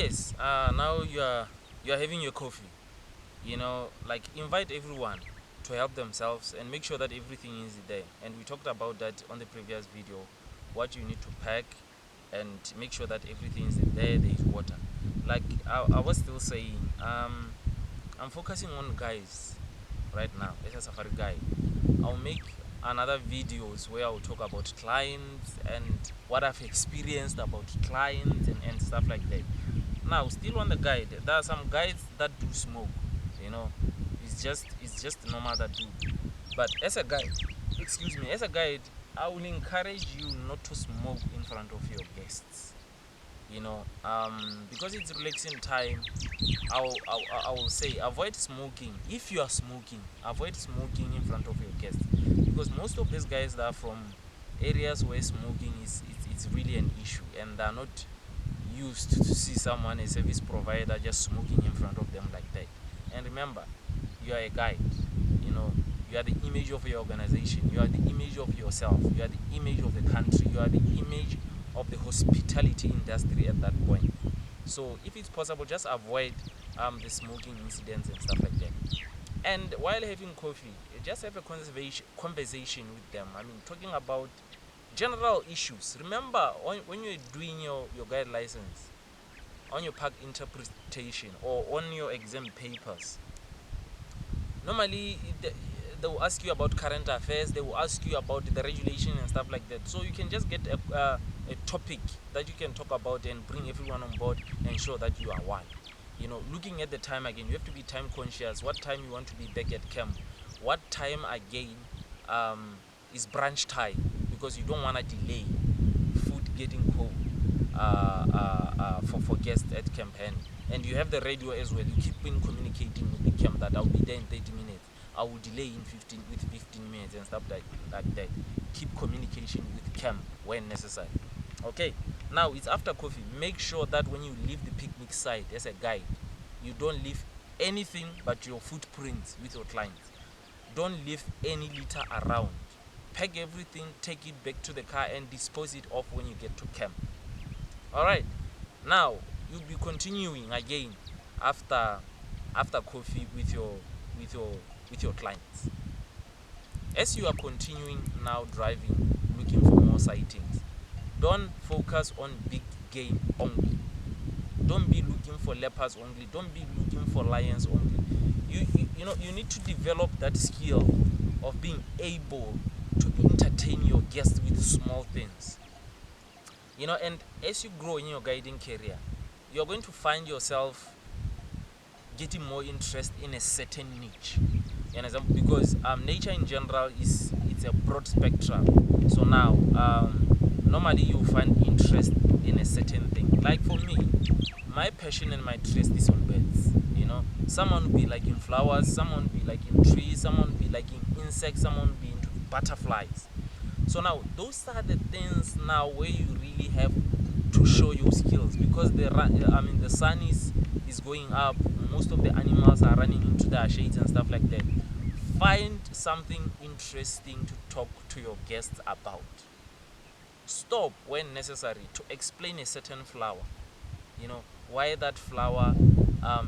yes, now you are having your coffee. Like invite everyone to help themselves and make sure that everything is there. And we talked about that on the previous video, what you need to pack and make sure that everything is there. There is water. Like I was still saying, I'm focusing on guys right now as a safari guide. I'll make another videos where I'll talk about clients and what I've experienced about clients and stuff like that. Now, still on the guide, there are some guides that do smoke. You know, it's just normal that do. But as a guide, excuse me, as a guide, I will encourage you not to smoke in front of your guests. Because it's relaxing time. I will say avoid smoking. If you are smoking, avoid smoking in front of your guests, because most of these guys that are from areas where smoking is it's really an issue, and they're not used to see someone, a service provider, just smoking in front of them like that. And remember, you are a guide. you know you are the image of your organization, you are the image of yourself, you are the image of the country, you are the image of the hospitality industry at that point. So if it's possible, just avoid the smoking incidents and stuff like that. And while having coffee, just have a conversation with them. I mean, talking about general issues. Remember, when you're doing your guide license, on your park interpretation or on your exam papers, normally they will ask you about current affairs, they will ask you about the regulation and stuff like that. So you can just get a topic that you can talk about and bring everyone on board and show that you are one. Looking at the time again, you have to be time conscious. What time you want to be back at camp? What time again is brunch time? Because you don't want to delay food getting cold for guests at camp, and you have the radio as well. You keep in communicating with the camp that I'll be there in 30 minutes. I will delay in 15 minutes and stuff like that. Keep communication with camp when necessary. Okay. Now it's after coffee. Make sure that when you leave the picnic site as a guide, you don't leave anything but your footprints with your clients. Don't leave any litter around. Pack everything, take it back to the car and dispose it off when you get to camp. Alright. Now you'll be continuing again after coffee with your clients. As you are continuing now driving, looking for more sightings, don't focus on big game only. Don't be looking for leopards only. Don't be looking for lions only. You need to develop that skill of being able to entertain your guests with small things. And as you grow in your guiding career, you're going to find yourself getting more interest in a certain niche. Because nature in general it's a broad spectrum. So now normally you find interest in a certain thing. Like for me, my passion and my interest is on birds. Someone will be like in flowers, someone will be like in trees, someone will be like in insects, someone will be into butterflies. So now those are the things now where you really have to show your skills, because the sun is going up. Most of the animals are running into their shades and stuff like that. Find something interesting to talk to your guests about. Stop when necessary to explain a certain flower. Why that flower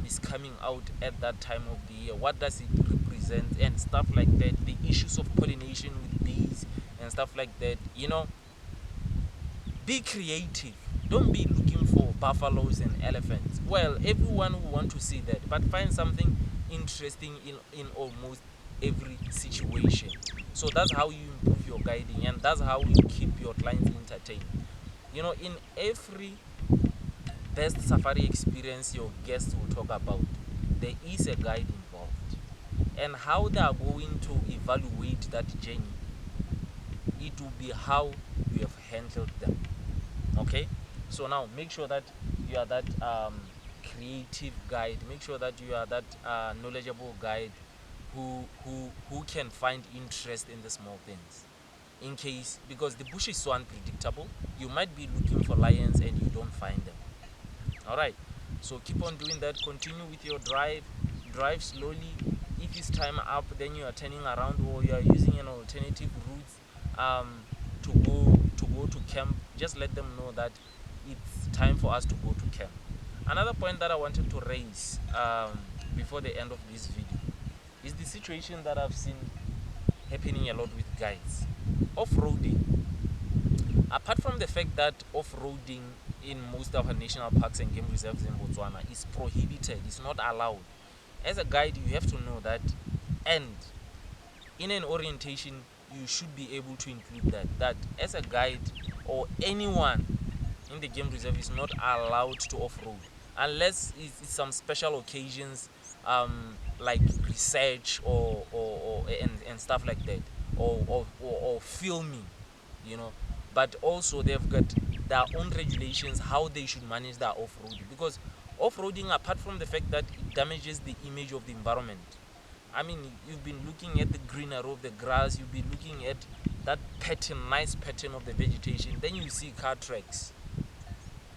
is coming out at that time of the year. What does it represent and stuff like that. The issues of pollination with bees and stuff like that. Be creative. Don't be looking for buffaloes and elephants. Well, everyone will want to see that, but find something interesting in almost every situation. So that's how you improve your guiding, and that's how you keep your clients entertained. In every best safari experience your guests will talk about, there is a guide involved. And how they are going to evaluate that journey, it will be how you have handled them. Okay. So now make sure that you are that creative guide. Make sure that you are that knowledgeable guide who can find interest in the small things. In case, because the bush is so unpredictable, you might be looking for lions and you don't find them. Alright. So keep on doing that. Continue with your drive. Drive slowly. If it's time up, then you are turning around or you are using an alternative route to go to camp. Just let them know that it's time for us to go to camp. Another point that I wanted to raise before the end of this video is the situation that I've seen happening a lot with guides. Off-roading. Apart from the fact that off-roading in most of our national parks and game reserves in Botswana is prohibited, it's not allowed. As a guide, you have to know that, and in an orientation, you should be able to include that as a guide or anyone in the game reserve is not allowed to off-road unless it's some special occasions, like research and stuff like that, or filming, you know. But also they've got their own regulations how they should manage their off-roading, because off-roading, apart from the fact that it damages the image of the environment, I mean, you've been looking at the greenery of the grass, you've been looking at that pattern, nice pattern of the vegetation, then you see car tracks.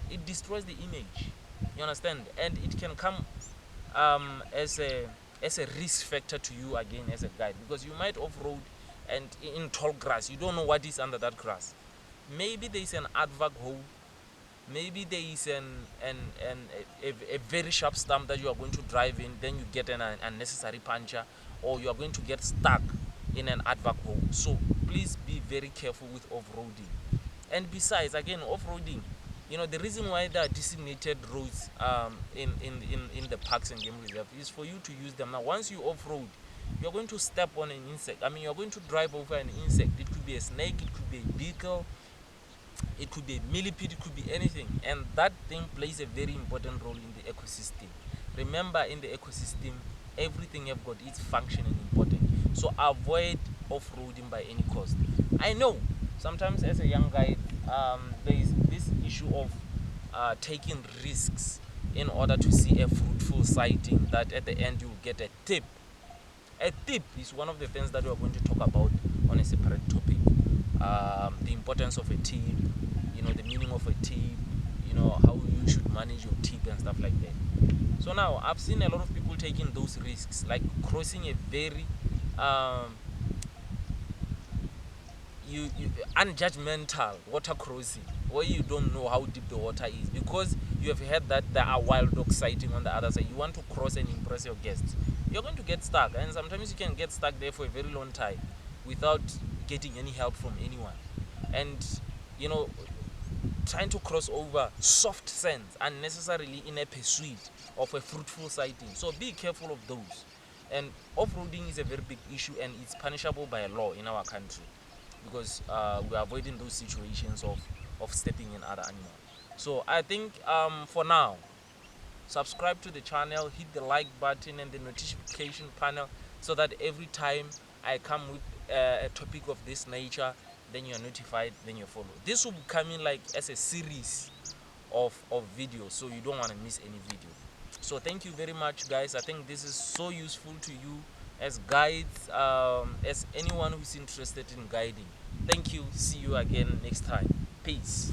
It destroys the image, you understand, and it can come as a risk factor to you again as a guide, because you might off-road and in tall grass, you don't know what is under that grass. Maybe there is an advac hole, maybe there is a very sharp stump that you are going to drive in, then you get an unnecessary puncture, or you are going to get stuck in an advac hole. So please be very careful with off-roading. And besides, again, off-roading, you know, the reason why there are designated roads in the parks and game reserve is for you to use them. Now once you off-road, you're going to step on an insect. I mean, you're going to drive over an insect. It could be a snake, it could be a beetle, it could be a millipede, it could be anything, and that thing plays a very important role in the ecosystem. Remember, in the ecosystem, everything you've got is functioning and important. So avoid off-roading by any cost. I know sometimes as a young guy, there is this issue of taking risks in order to see a fruitful sighting, that at the end you get a tip. A tip is one of the things that we are going to talk about on a separate topic. The importance of a tip, you know, the meaning of a tip, you know, how you should manage your tip and stuff like that. So now I've seen a lot of people taking those risks, like crossing a very unjudgmental water crossing where you don't know how deep the water is, because you have heard that there are wild dog sighting on the other side. You want to cross and impress your guests, you're going to get stuck, and sometimes you can get stuck there for a very long time without getting any help from anyone. And you know, trying to cross over soft sands unnecessarily in a pursuit of a fruitful sighting. So be careful of those. And off-roading is a very big issue, and it's punishable by law in our country, because we're avoiding those situations of stepping in other animals. So I think for now, subscribe to the channel, hit the like button and the notification panel, so that every time I come with a topic of this nature, then you're notified, then you follow. This will be coming like as a series of videos, so you don't want to miss any video. So thank you very much, guys. I think this is so useful to you as guides, as anyone who's interested in guiding. Thank you. See you again next time. Peace.